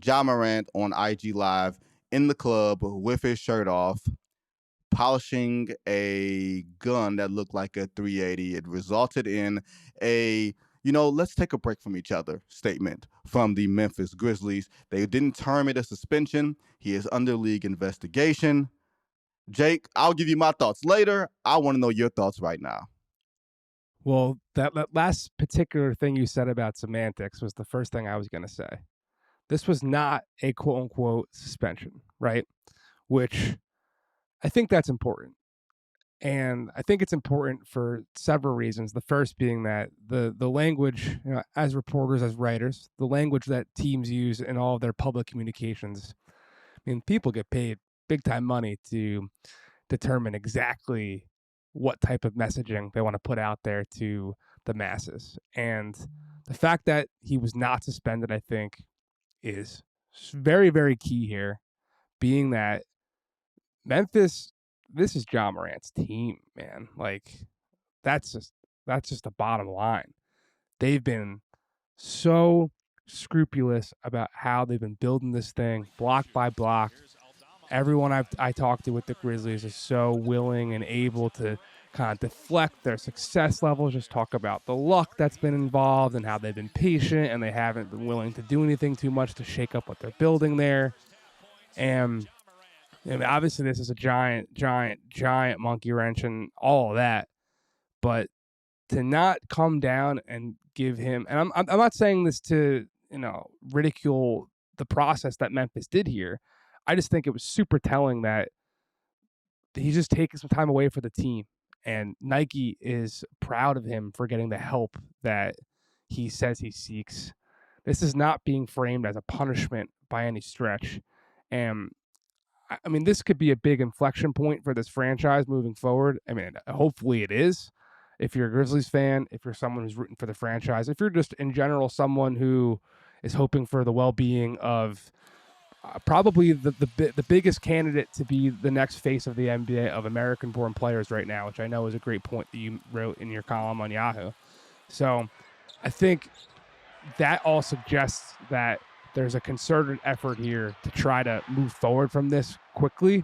Ja Morant on IG Live in the club with his shirt off, polishing a gun that looked like a 380. It resulted in a, let's take a break from each other statement from the Memphis Grizzlies. They didn't term it a suspension. He is under league investigation. Jake, I'll give you my thoughts later. I want to know your thoughts right now. Well, that last particular thing you said about semantics was the first thing I was going to say. This was not a quote unquote suspension, right? Which I think that's important. And I think it's important for several reasons. The first being that the language, as reporters, as writers, the language that teams use in all of their public communications, I mean, people get paid big time money to determine exactly what type of messaging they want to put out there to the masses. And the fact that he was not suspended, I think, is very, very key here, being that Memphis, this is Ja Morant's team, man. Like, that's just the bottom line. They've been so scrupulous about how they've been building this thing block by block. Everyone I talked to with the Grizzlies is so willing and able to kind of deflect their success levels, just talk about the luck that's been involved and how they've been patient and they haven't been willing to do anything too much to shake up what they're building there. And I mean, obviously this is a giant monkey wrench and all of that, but to not come down and give him, and I'm not saying this to ridicule the process that Memphis did here. I just think it was super telling that he's just taking some time away for the team, and Nike is proud of him for getting the help that he says he seeks. This is not being framed as a punishment by any stretch, and I mean, this could be a big inflection point for this franchise moving forward. I mean, hopefully it is. If you're a Grizzlies fan, if you're someone who's rooting for the franchise, if you're just in general someone who is hoping for the well-being of probably the biggest candidate to be the next face of the NBA of American-born players right now, which I know is a great point that you wrote in your column on Yahoo. So I think that all suggests that there's a concerted effort here to try to move forward from this quickly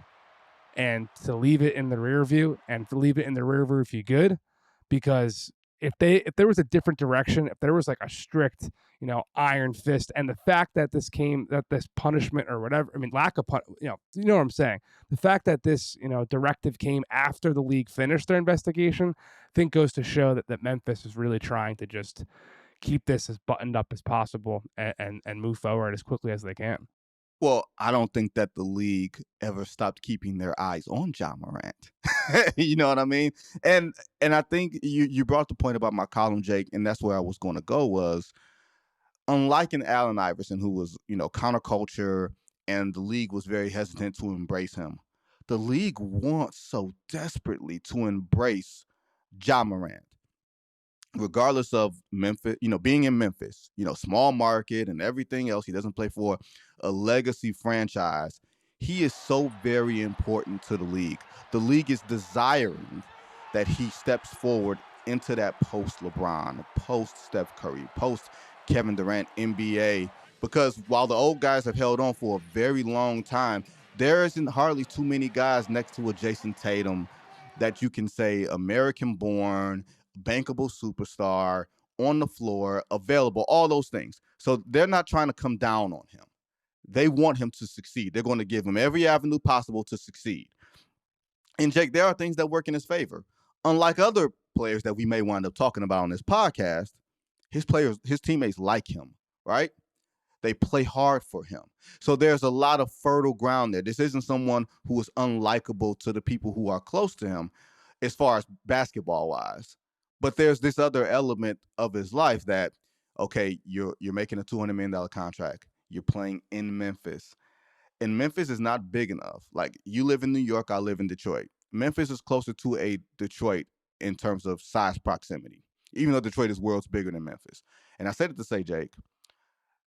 and to leave it in the rear view and to leave it in the rear view good, because if there was a different direction, if there was like a strict, iron fist, and the fact that this punishment or whatever, I mean, lack of you know what I'm saying. The fact that this, directive came after the league finished their investigation, I think goes to show that Memphis is really trying to just keep this as buttoned up as possible and move forward as quickly as they can. Well, I don't think that the league ever stopped keeping their eyes on Ja Morant. You know what I mean? And I think you brought the point about my column, Jake, and that's where I was going to go was, unlike an Allen Iverson who was, counterculture and the league was very hesitant to embrace him, the league wants so desperately to embrace Ja Morant. Regardless of Memphis, being in Memphis, small market and everything else, he doesn't play for a legacy franchise. He is so very important to the league. The league is desiring that he steps forward into that post LeBron, post Steph Curry, post Kevin Durant NBA. Because while the old guys have held on for a very long time, there isn't hardly too many guys next to a Jason Tatum that you can say American born, bankable superstar, on the floor, available, all those things. So they're not trying to come down on him. They want him to succeed. They're going to give him every avenue possible to succeed. And Jake, there are things that work in his favor. Unlike other players that we may wind up talking about on this podcast, his teammates like him, right? They play hard for him. So there's a lot of fertile ground there. This isn't someone who is unlikable to the people who are close to him as far as basketball wise. But there's this other element of his life that, okay, you're making a $200 million contract. You're playing in Memphis. And Memphis is not big enough. Like, you live in New York, I live in Detroit. Memphis is closer to a Detroit in terms of size proximity, even though Detroit is worlds bigger than Memphis. And I said it to say, Jake,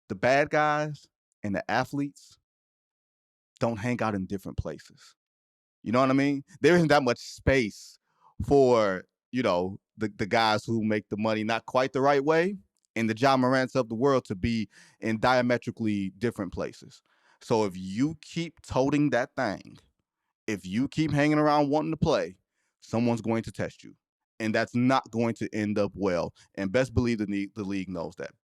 the bad guys and the athletes don't hang out in different places. You know what I mean? There isn't that much space for, the guys who make the money not quite the right way and the Ja Morants of the world to be in diametrically different places. So if you keep toting that thing, if you keep hanging around wanting to play, someone's going to test you. And that's not going to end up well. And best believe the league knows that.